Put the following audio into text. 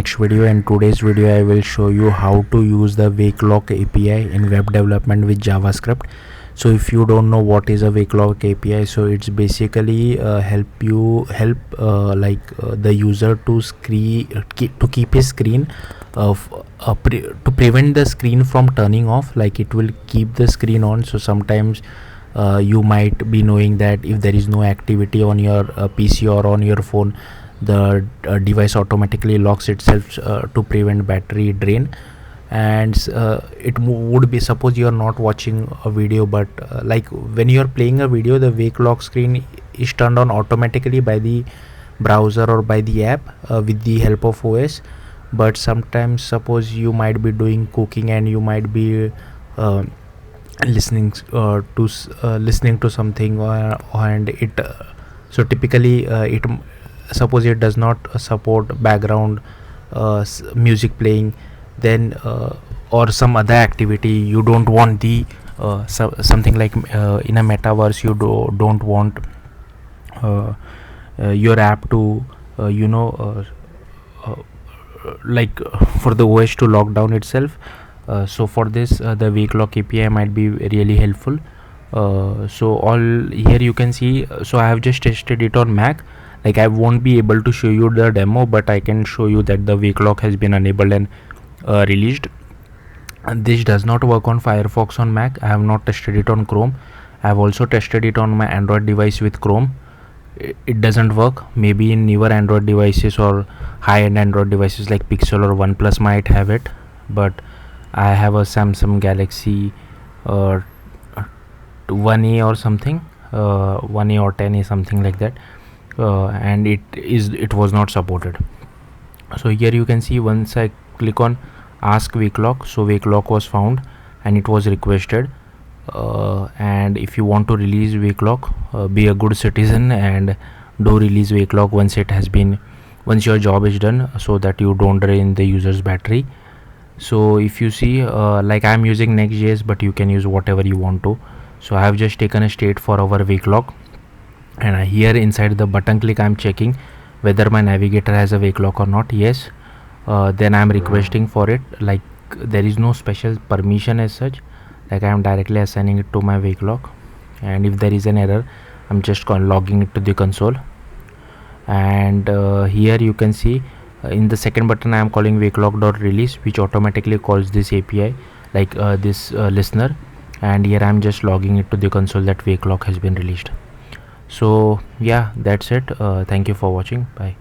next video. In today's video I will show you how to use the wake lock API in web development with JavaScript. So if you don't know what is a wake lock API, so it's basically help the user to keep his screen to prevent the screen from turning off. Like it will keep the screen on. So sometimes you might be knowing that if there is no activity on your PC or on your phone, the device automatically locks itself to prevent battery drain. And would be, suppose you are not watching a video, but like when you are playing a video, the wake lock screen is turned on automatically by the browser or by the app with the help of OS. But sometimes, suppose you might be doing cooking and you might be listening to something, and it so typically it suppose it does not support background music playing, then or some other activity you don't want the something like in a metaverse you don't want your app to like for the OS to lock down itself. So for this the wake lock API might be really helpful. So all here you can see, so I have just tested it on Mac. Like I won't be able to show you the demo, but I can show you that the wake lock has been enabled and released. And this does not work on Firefox on Mac. I have not tested it on Chrome. I have also tested it on my Android device with Chrome. It doesn't work. Maybe in newer Android devices or high-end Android devices like Pixel or OnePlus might have it, but I have a Samsung Galaxy 1A or something, 1A or 10A, something like that, and it was not supported. So here you can see, once I click on ask wake lock, so wake lock was found and it was requested. And if you want to release wake lock, be a good citizen and do release wake lock once your job is done, so that you don't drain the user's battery. So if you see, like I'm using Next.js, but you can use whatever you want to. So I have just taken a state for our wake lock, and here inside the button click I'm checking whether my navigator has a wake lock or not. Yes. Then I'm requesting for it. Like there is no special permission as such, like I am directly assigning it to my wake lock. And if there is an error, I'm just logging it to the console. And here you can see in the second button I am calling wake lock.release, which automatically calls this API, like this listener. And here I'm just logging it to the console that wake lock has been released. So yeah, that's it. Thank you for watching. Bye.